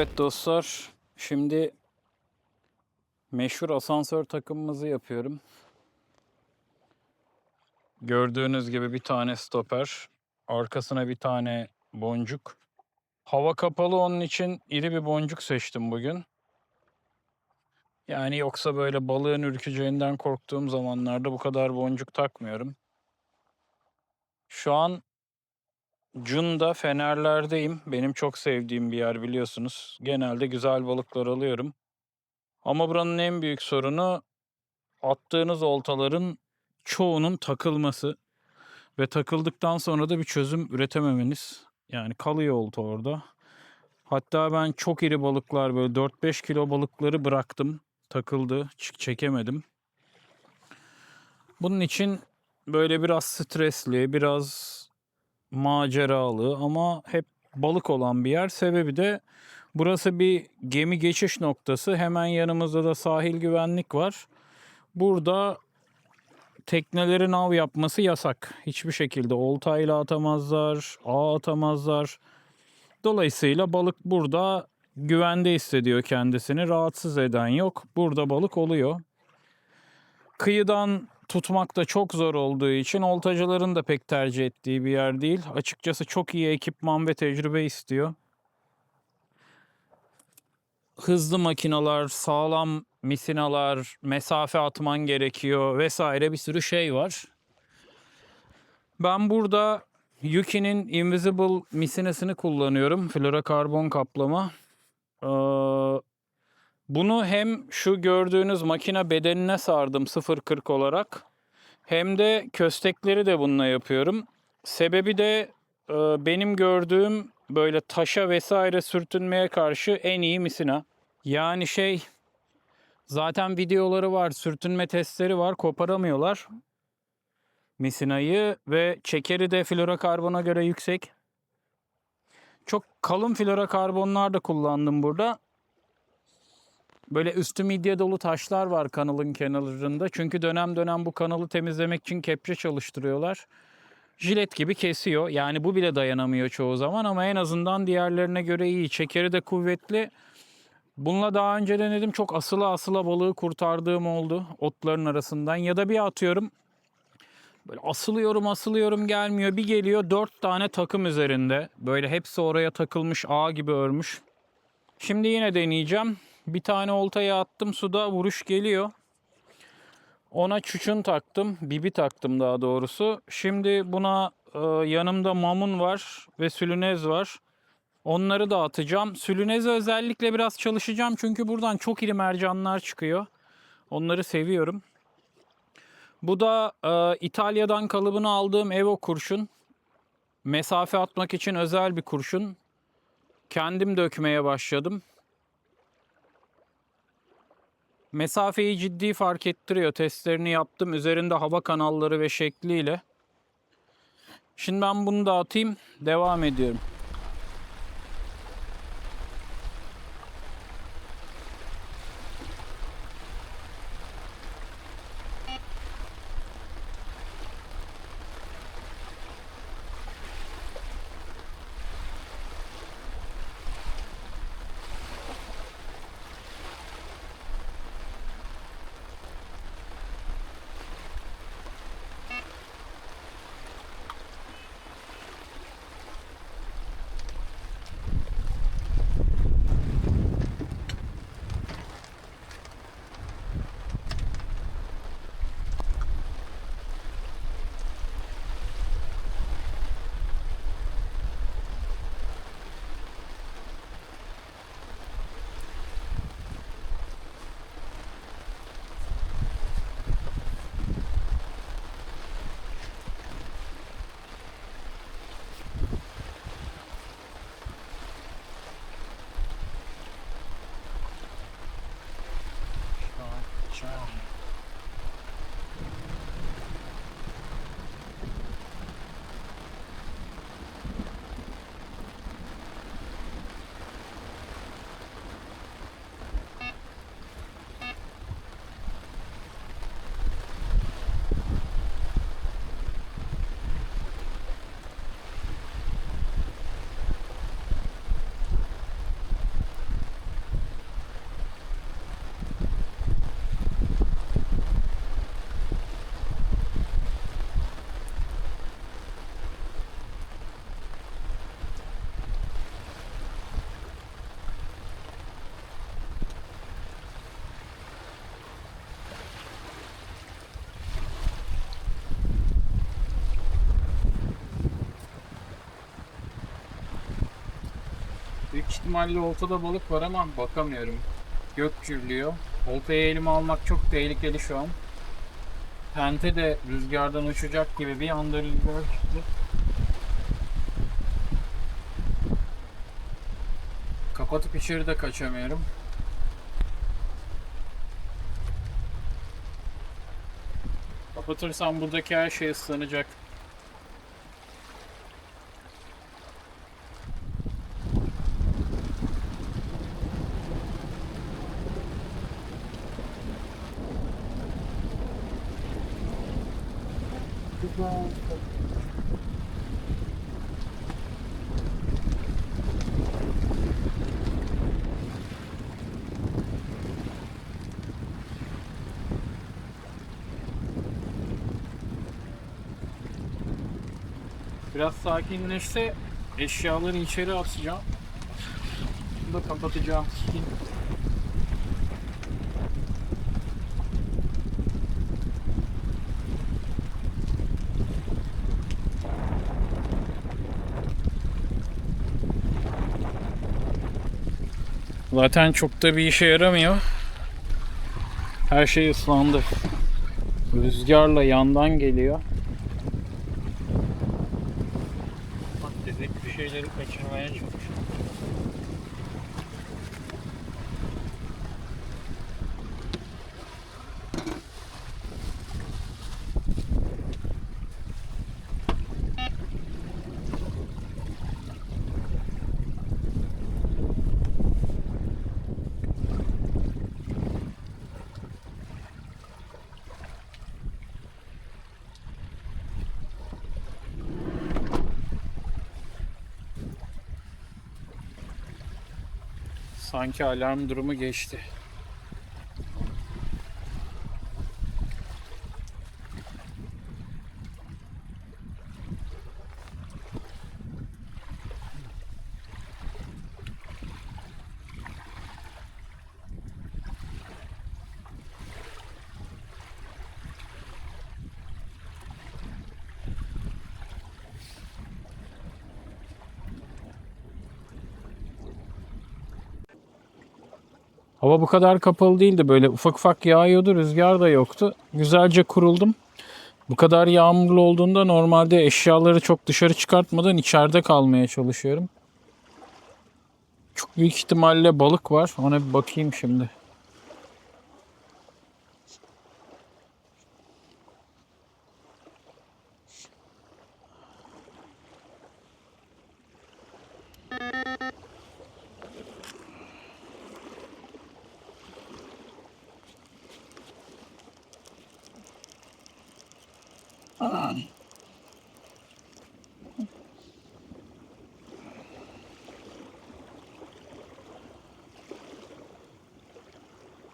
Evet dostlar, şimdi meşhur asansör takımımızı yapıyorum. Gördüğünüz gibi bir tane stoper, arkasına bir tane boncuk. Hava kapalı, onun için iri bir boncuk seçtim bugün. Yani yoksa böyle balığın ürkeceğinden korktuğum zamanlarda bu kadar boncuk takmıyorum. Şu an Cunda Fenerler'deyim. Benim çok sevdiğim bir yer, biliyorsunuz. Genelde güzel balıklar alıyorum. Ama buranın en büyük sorunu attığınız oltaların çoğunun takılması ve takıldıktan sonra da bir çözüm üretememeniz. Yani kalıyor olta orada. Hatta ben çok iri balıklar, böyle 4-5 kilo balıkları bıraktım. Takıldı, çekemedim. Bunun için böyle biraz stresli, biraz maceralı ama hep balık olan bir yer. Sebebi de burası bir gemi geçiş noktası. Hemen yanımızda da sahil güvenlik var. Burada teknelerin av yapması yasak. Hiçbir şekilde oltayla atamazlar, ağ atamazlar. Dolayısıyla balık burada güvende hissediyor kendisini. Rahatsız eden yok. Burada balık oluyor. Kıyıdan tutmak da çok zor olduğu için oltacıların da pek tercih ettiği bir yer değil. Açıkçası çok iyi ekipman ve tecrübe istiyor. Hızlı makinalar, sağlam misinalar, mesafe atman gerekiyor vesaire, bir sürü şey var. Ben burada Yuki'nin Invisible misinasını kullanıyorum. Florokarbon kaplama. Ee, Bunu hem şu gördüğünüz makine bedenine sardım 0.40 olarak. Hem de köstekleri de bununla yapıyorum. Sebebi de benim gördüğüm böyle taşa vesaire sürtünmeye karşı en iyi misina. Yani zaten videoları var, sürtünme testleri var, koparamıyorlar misinayı ve çekeri de florokarbona göre yüksek. Çok kalın florokarbonlar da kullandım burada. Böyle üstü midye dolu taşlar var kanalın kenarlarında. Çünkü dönem dönem bu kanalı temizlemek için kepçe çalıştırıyorlar. Jilet gibi kesiyor. Yani bu bile dayanamıyor çoğu zaman ama en azından diğerlerine göre iyi. Çekeri de kuvvetli. Bununla daha önce denedim. Çok asıla balığı kurtardığım oldu otların arasından. Ya da bir atıyorum, böyle asılıyorum gelmiyor. Bir geliyor 4 tane takım üzerinde. Böyle hepsi oraya takılmış, ağ gibi örmüş. Şimdi yine deneyeceğim. Bir tane oltaya attım, suda vuruş geliyor. Ona çuçun taktım, bibi taktım daha doğrusu. Şimdi buna yanımda mamun var ve sülünez var. Onları da atacağım. Sülüneze özellikle biraz çalışacağım çünkü buradan çok iri mercanlar çıkıyor. Onları seviyorum. Bu da İtalya'dan kalıbını aldığım Evo kurşun. Mesafe atmak için özel bir kurşun. Kendim dökmeye başladım. Mesafeyi ciddi fark ettiriyor. Testlerini yaptım. Üzerinde hava kanalları ve şekliyle. Şimdi ben bunu da atayım. Devam ediyorum. ihtimalle oltada balık var ama bakamıyorum. Gök gürlüyor. Oltayı elime almak çok tehlikeli şu an. Pente de rüzgardan uçacak gibi, bir anda rüzgar çıktı. Kapatıp içeri de kaçamıyorum. Kapatırsam buradaki her şey ıslanacak. Biraz sakinleşse eşyaları içeri atacağım. Bunu da kapatacağım. Zaten çok da bir işe yaramıyor. Her şey ıslandı. Rüzgarla yandan geliyor. Bak dedik, bir şeyleri kaçırmaya çalışıyor. Sanki alarm durumu geçti. Hava bu kadar kapalı değildi. Böyle ufak ufak yağıyordu. Rüzgar da yoktu. Güzelce kuruldum. Bu kadar yağmurlu olduğunda normalde eşyaları çok dışarı çıkartmadan içeride kalmaya çalışıyorum. Çok büyük ihtimalle balık var. Ona bir bakayım şimdi.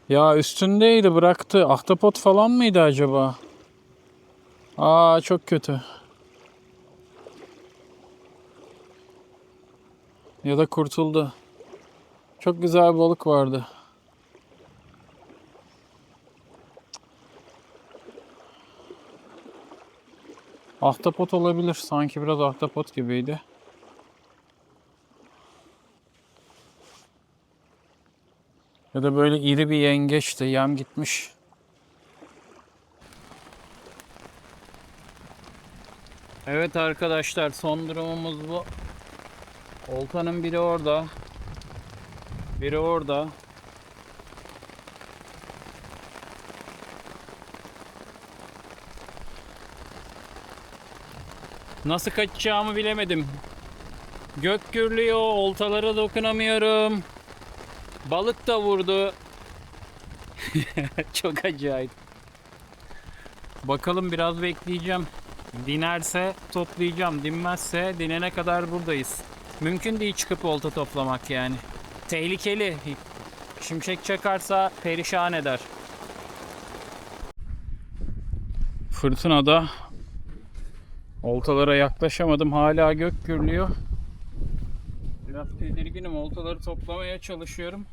Ya üstündeydi, bıraktı. Ahtapot falan mıydı acaba? Aa, çok kötü. Ya da kurtuldu. Çok güzel bir balık vardı. Ahtapot olabilir. Sanki biraz ahtapot gibiydi. Ya da böyle iri bir yengeçti. Yem gitmiş. Evet arkadaşlar, son durumumuz bu. Oltanın biri orada. Biri orada. Nasıl kaçacağımı bilemedim. Gök gürlüyor, oltalara dokunamıyorum. Balık da vurdu. Çok acayip. Bakalım, biraz bekleyeceğim. Dinerse toplayacağım. Dinmezse dinene kadar buradayız. Mümkün değil çıkıp olta toplamak yani. Tehlikeli. Şimşek çakarsa perişan eder. Fırtınada oltalara yaklaşamadım. Hala gök gürlüyor. Biraz tedirginim. Oltaları toplamaya çalışıyorum.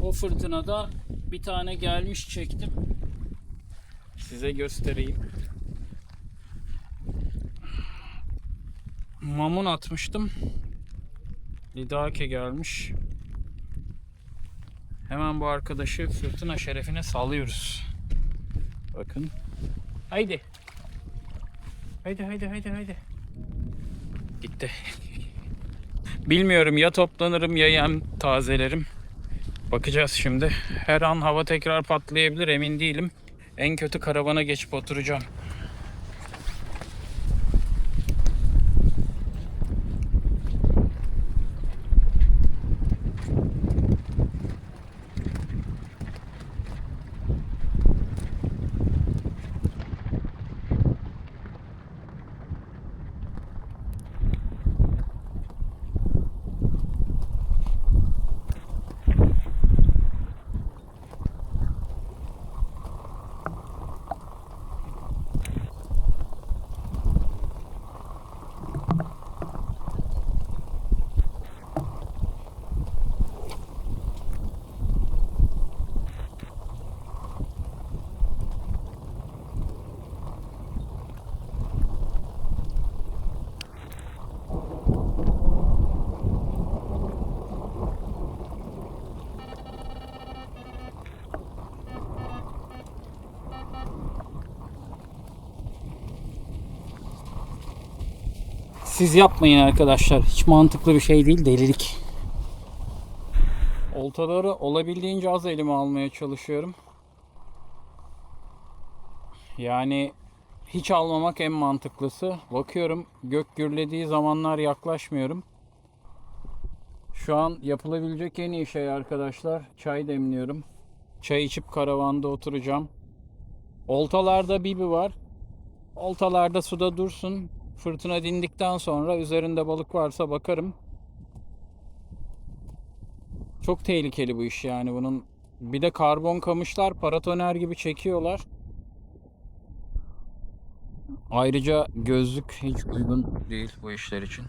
O fırtınada bir tane gelmiş, çektim. Size göstereyim. Mamun atmıştım. Lidake gelmiş. Hemen bu arkadaşı fırtına şerefine salıyoruz. Bakın. Haydi. Haydi. Gitti. Bilmiyorum, ya toplanırım ya yem tazelerim. Bakacağız şimdi. Her an hava tekrar patlayabilir, emin değilim. En kötü karavana geçip oturacağım. Siz yapmayın arkadaşlar. Hiç mantıklı bir şey değil, delilik. Oltaları olabildiğince az elime almaya çalışıyorum. Yani hiç almamak en mantıklısı. Bakıyorum gök gürlediği zamanlar yaklaşmıyorum. Şu an yapılabilecek en iyi şey arkadaşlar, çay demliyorum. Çay içip karavanda oturacağım. Oltalarda bibi var. Oltalarda suda dursun. Fırtına dindikten sonra üzerinde balık varsa bakarım. Çok tehlikeli bu iş yani bunun. Bir de karbon kamışlar paratoner gibi çekiyorlar. Ayrıca gözlük hiç uygun değil bu işler için.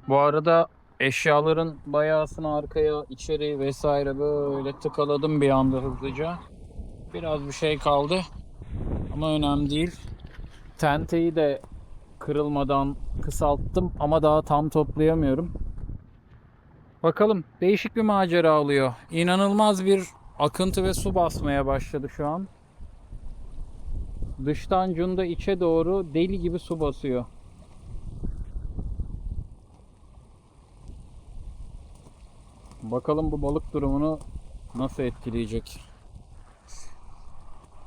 Bu arada eşyaların bayağısını arkaya, içeri vesaire böyle tıkaladım bir anda hızlıca. Biraz bir şey kaldı ama önemli değil. Tenteyi de kırılmadan kısalttım ama daha tam toplayamıyorum. Bakalım, değişik bir macera oluyor. İnanılmaz bir akıntı ve su basmaya başladı şu an. Dıştan cunda içe doğru deli gibi su basıyor. Bakalım bu balık durumunu nasıl etkileyecek.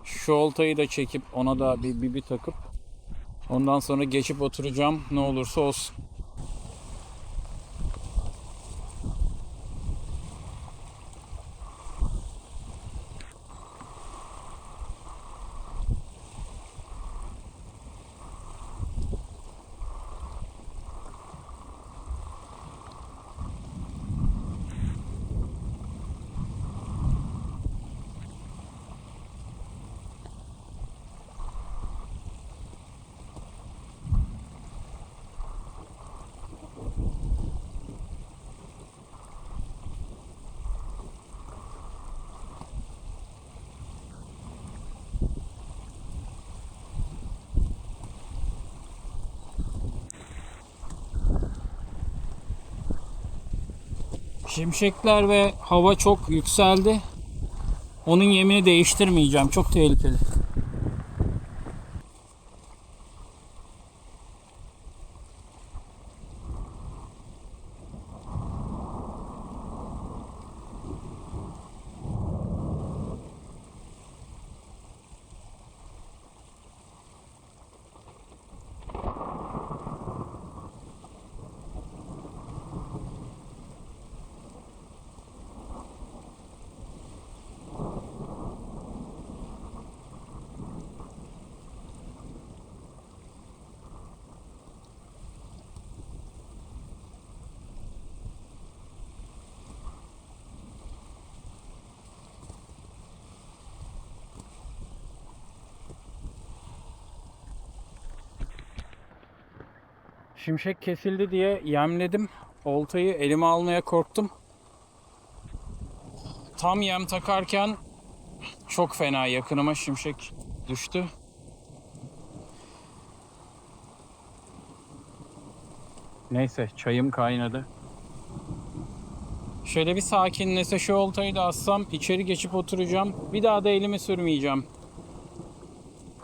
Şu oltayı da çekip ona da bir takıp ondan sonra geçip oturacağım, ne olursa olsun. Şimşekler ve hava çok yükseldi. Onun yemini değiştirmeyeceğim. Çok tehlikeli. Şimşek kesildi diye yemledim. Oltayı elime almaya korktum. Tam yem takarken çok fena yakınıma şimşek düştü. Neyse, çayım kaynadı. Şöyle bir sakinlese şu oltayı da assam içeri geçip oturacağım. Bir daha da elimi sürmeyeceğim.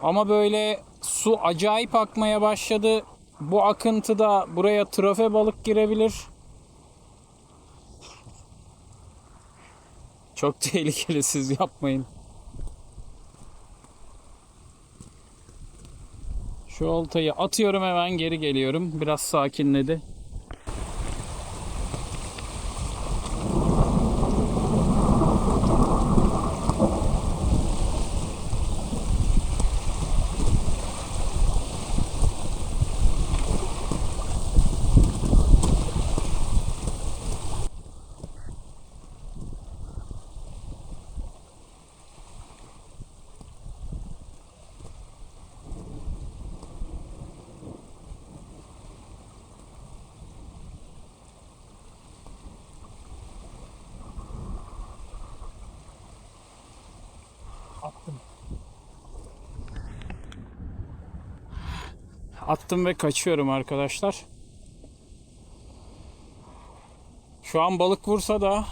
Ama böyle su acayip akmaya başladı. Bu akıntıda buraya trafe balık girebilir. Çok tehlikeli, siz yapmayın. Şu oltayı atıyorum, hemen geri geliyorum. Biraz sakinledi. Attım ve kaçıyorum arkadaşlar. Şu an balık vursa da,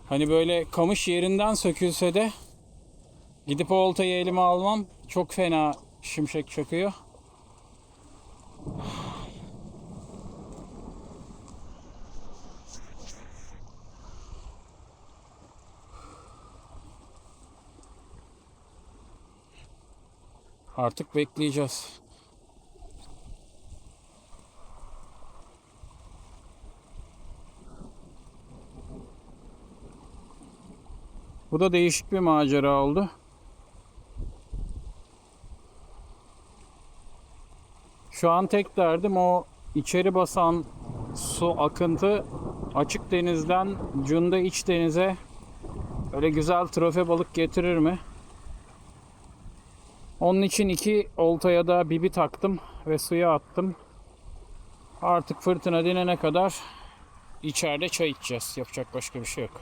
hani böyle kamış yerinden sökülse de gidip o oltayı elime almam, çok fena şimşek çakıyor. Artık bekleyeceğiz. Bu da değişik bir macera oldu. Şu an tek derdim o içeri basan su akıntı açık denizden Cunda iç denize öyle güzel trofe balık getirir mi? Onun için 2 oltaya da bibi taktım ve suya attım. Artık fırtına dinene kadar içeride çay içeceğiz. Yapacak başka bir şey yok.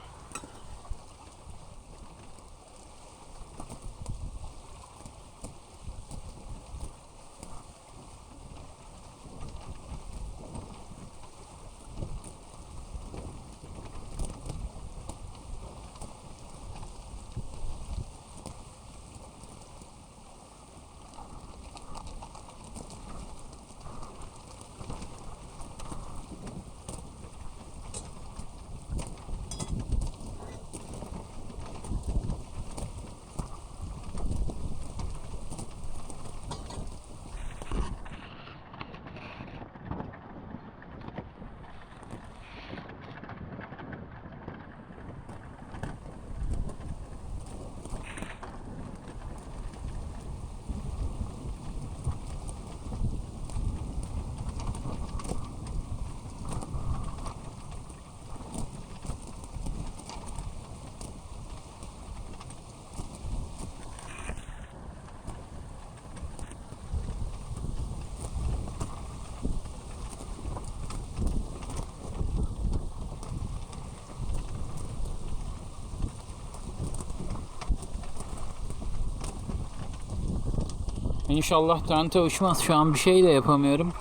İnşallah tente uçmaz. Şu an bir şey de yapamıyorum.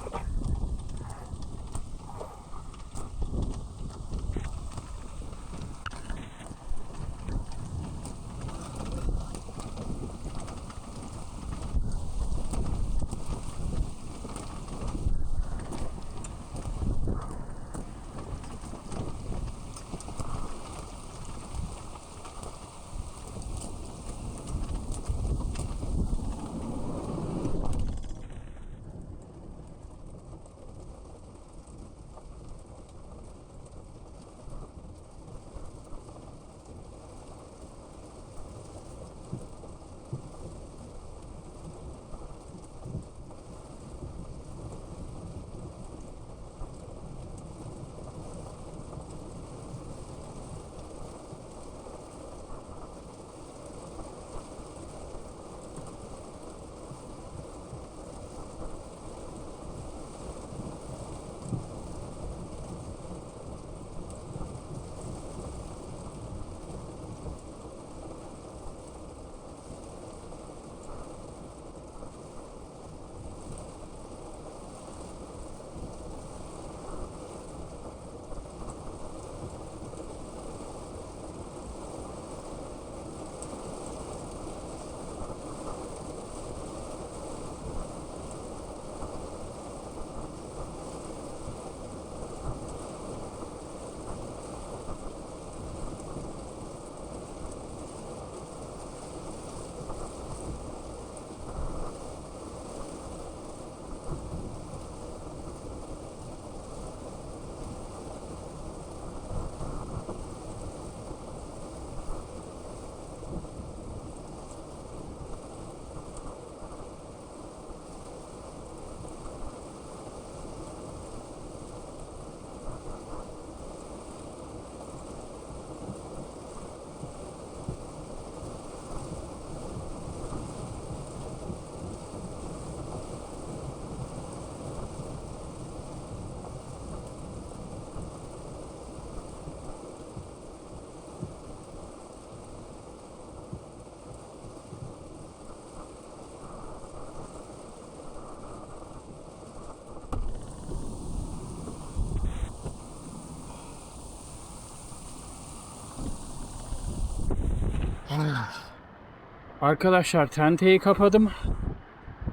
Arkadaşlar tenteyi kapadım.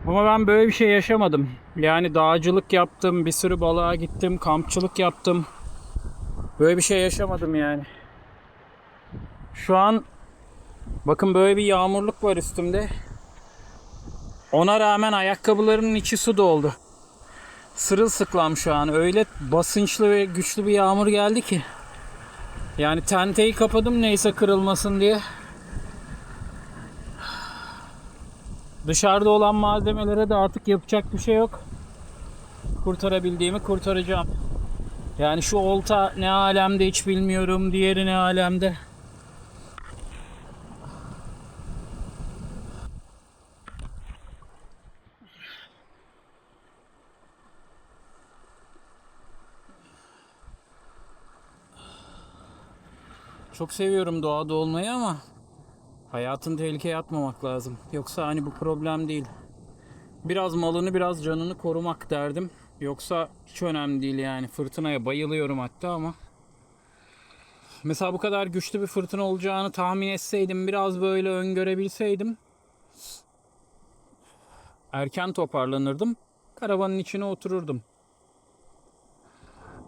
Ama ben böyle bir şey yaşamadım. Yani dağcılık yaptım, bir sürü balığa gittim, kampçılık yaptım. Böyle bir şey yaşamadım yani. Şu an bakın böyle bir yağmurluk var üstümde. Ona rağmen ayakkabılarımın içi su doldu. Sırılsıklam şu an. Öyle basınçlı ve güçlü bir yağmur geldi ki. Yani tenteyi kapadım neyse kırılmasın diye. Dışarıda olan malzemelere de artık yapacak bir şey yok. Kurtarabildiğimi kurtaracağım. Yani şu olta ne alemde hiç bilmiyorum. Diğeri ne alemde. Çok seviyorum doğada olmayı ama hayatını tehlikeye atmamak lazım. Yoksa hani bu problem değil. Biraz malını biraz canını korumak derdim. Yoksa hiç önemli değil yani. Fırtınaya bayılıyorum hatta ama. Mesela bu kadar güçlü bir fırtına olacağını tahmin etseydim, biraz böyle öngörebilseydim erken toparlanırdım. Karavanın içine otururdum.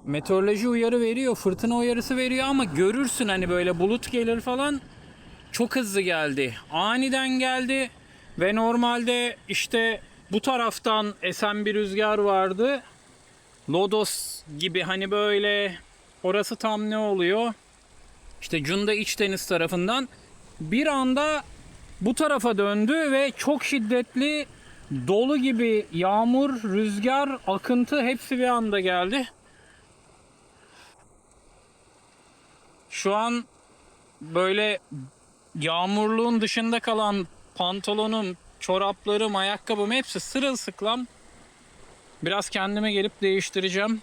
Meteoroloji uyarı veriyor, fırtına uyarısı veriyor ama görürsün hani böyle bulut gelir falan. Çok hızlı geldi. Aniden geldi ve normalde işte bu taraftan esen bir rüzgar vardı. Lodos gibi hani böyle orası tam ne oluyor? İşte Cunda İçdeniz tarafından bir anda bu tarafa döndü ve çok şiddetli dolu gibi yağmur, rüzgar, akıntı hepsi bir anda geldi. Şu an böyle yağmurluğun dışında kalan pantolonum, çoraplarım, ayakkabım hepsi sırılsıklam. Biraz kendime gelip değiştireceğim.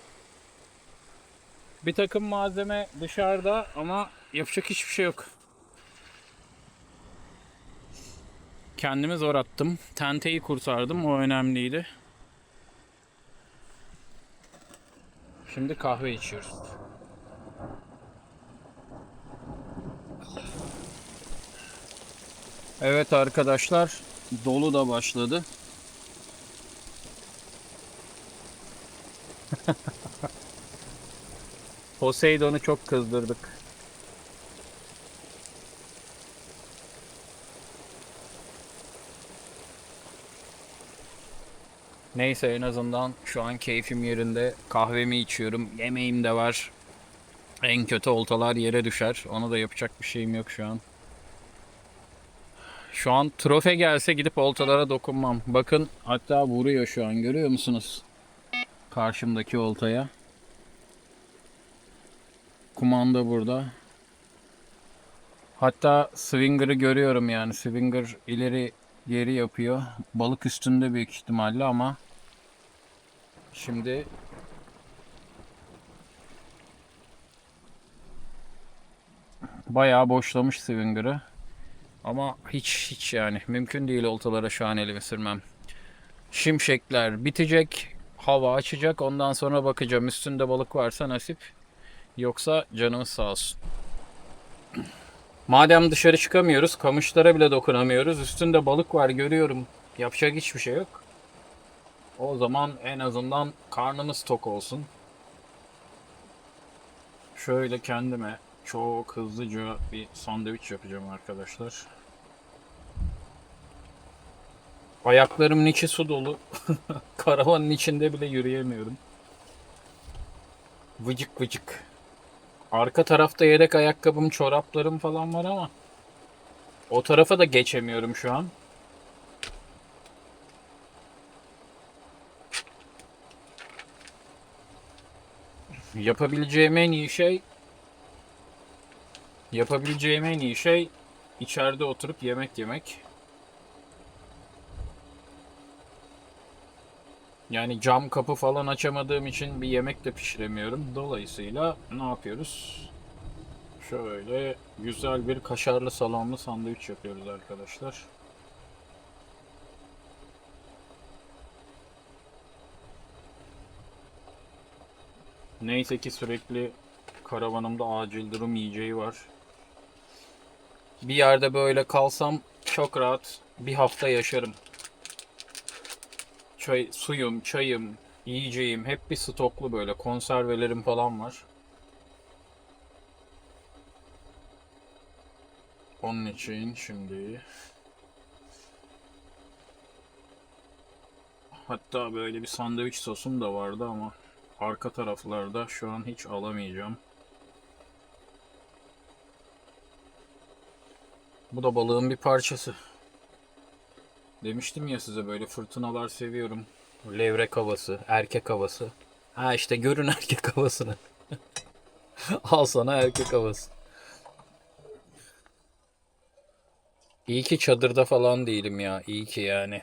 Bir takım malzeme dışarıda ama yapacak hiçbir şey yok. Kendimi zor attım. Tenteyi kurtardım. O önemliydi. Şimdi kahve içiyoruz. Evet arkadaşlar, dolu da başladı. Poseidon'u çok kızdırdık. Neyse en azından şu an keyfim yerinde. Kahvemi içiyorum. Yemeğim de var. En kötü oltalar yere düşer. Ona da yapacak bir şeyim yok şu an. Şu an trofe gelse gidip oltalara dokunmam. Bakın hatta vuruyor şu an görüyor musunuz? Karşımdaki oltaya. Kumanda burada. Hatta swinger'ı görüyorum yani. Swinger ileri geri yapıyor. Balık üstünde büyük ihtimalle ama şimdi bayağı boşlamış swinger'ı. Ama hiç yani mümkün değil oltalara şu an elimi sürmem. Şimşekler bitecek. Hava açacak. Ondan sonra bakacağım. Üstünde balık varsa nasip. Yoksa canımız sağ olsun. Madem dışarı çıkamıyoruz, kamışlara bile dokunamıyoruz. Üstünde balık var görüyorum. Yapacak hiçbir şey yok. O zaman en azından karnımız tok olsun. Şöyle kendime çok hızlıca bir sandviç yapacağım arkadaşlar. Ayaklarımın içi su dolu. Karavanın içinde bile yürüyemiyorum. Vıcık vıcık. Arka tarafta yedek ayakkabım, çoraplarım falan var ama o tarafa da geçemiyorum şu an. Yapabileceğim en iyi şey yapabileceğim en iyi şey içeride oturup yemek yemek. Yani cam kapı falan açamadığım için bir yemek de pişiremiyorum. Dolayısıyla ne yapıyoruz? Şöyle güzel bir kaşarlı salamlı sandviç yapıyoruz arkadaşlar. Neyse ki sürekli karavanımda acil durum yiyeceği var. Bir yerde böyle kalsam çok rahat bir hafta yaşarım. Suyum, çayım, yiyeceğim hep bir stoklu, böyle konservelerim falan var. Onun için şimdi hatta böyle bir sandviç sosum da vardı ama arka taraflarda şu an hiç alamayacağım. Bu da balığın bir parçası. Demiştim ya size, böyle fırtınalar seviyorum. Levrek havası, erkek havası. Ha işte görün erkek havasını. Al sana erkek havası. İyi ki çadırda falan değilim ya. İyi ki yani.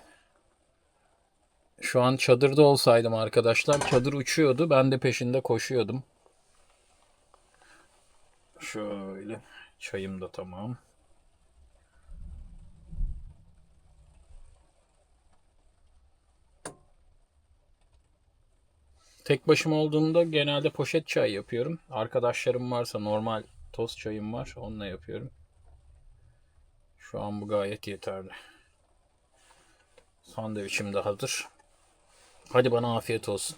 Şu an çadırda olsaydım arkadaşlar, çadır uçuyordu. Ben de peşinde koşuyordum. Şöyle. Çayım da tamam. Tek başıma olduğumda genelde poşet çay yapıyorum. Arkadaşlarım varsa normal toz çayım var. Onunla yapıyorum. Şu an bu gayet yeterli. Sandviçim de hazır. Hadi bana afiyet olsun.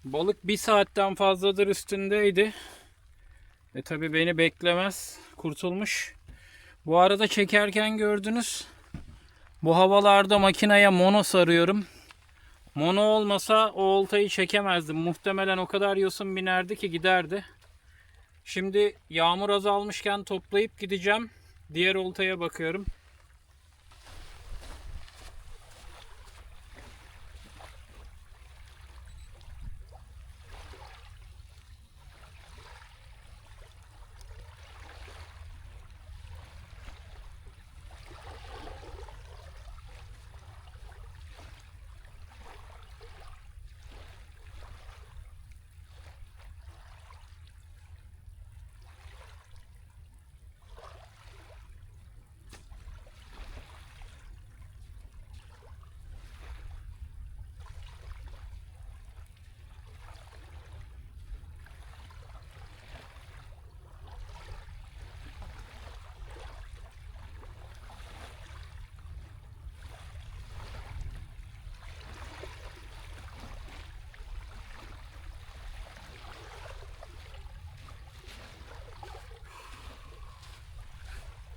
Balık bir saatten fazladır üstündeydi. Tabi beni beklemez. Kurtulmuş. Bu arada çekerken gördünüz. Bu havalarda makineye mono sarıyorum. Mono olmasa o oltayı çekemezdim. Muhtemelen o kadar yosun binerdi ki giderdi. Şimdi yağmur azalmışken toplayıp gideceğim. Diğer oltaya bakıyorum.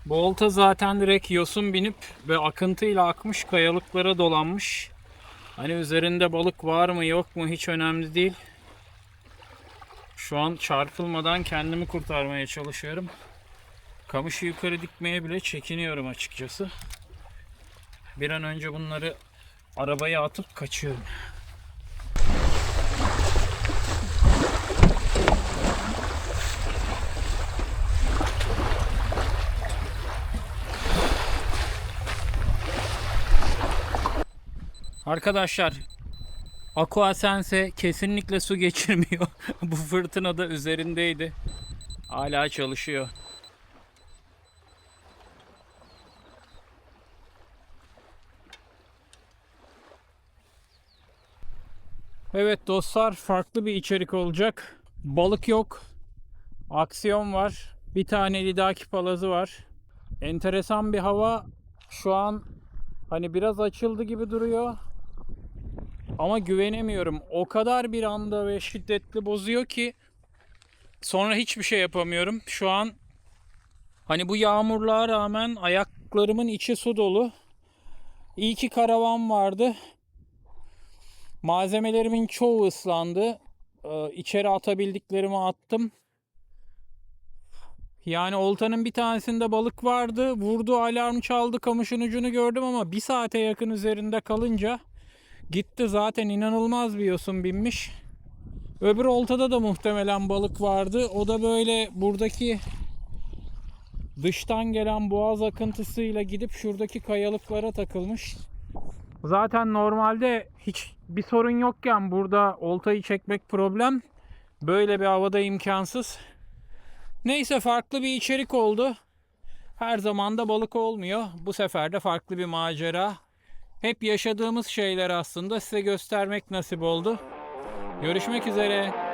Bu olta zaten direkt yosun binip ve akıntıyla akmış, kayalıklara dolanmış. Hani üzerinde balık var mı yok mu hiç önemli değil. Şu an çarpılmadan kendimi kurtarmaya çalışıyorum. Kamışı yukarı dikmeye bile çekiniyorum açıkçası. Bir an önce bunları arabaya atıp kaçıyorum. Arkadaşlar, Aquasense kesinlikle su geçirmiyor. Bu fırtına da üzerindeydi. Hala çalışıyor. Evet dostlar, farklı bir içerik olacak. Balık yok. Aksiyon var. Bir tane lidaki palazı var. Enteresan bir hava. Şu an hani biraz açıldı gibi duruyor. Ama güvenemiyorum. O kadar bir anda ve şiddetli bozuyor ki sonra hiçbir şey yapamıyorum. Şu an hani bu yağmurluğa rağmen ayaklarımın içi su dolu. İyi ki karavan vardı. Malzemelerimin çoğu ıslandı. İçeri atabildiklerimi attım. Yani oltanın bir tanesinde balık vardı. Vurdu, alarm çaldı, kamışın ucunu gördüm ama bir saate yakın üzerinde kalınca gitti. Zaten inanılmaz bir yosun binmiş. Öbür oltada da muhtemelen balık vardı. O da böyle buradaki dıştan gelen boğaz akıntısıyla gidip şuradaki kayalıklara takılmış. Zaten normalde hiç bir sorun yokken burada oltayı çekmek problem. Böyle bir havada imkansız. Neyse, farklı bir içerik oldu. Her zaman da balık olmuyor. Bu sefer de farklı bir macera. Hep yaşadığımız şeyler aslında size göstermek nasip oldu. Görüşmek üzere.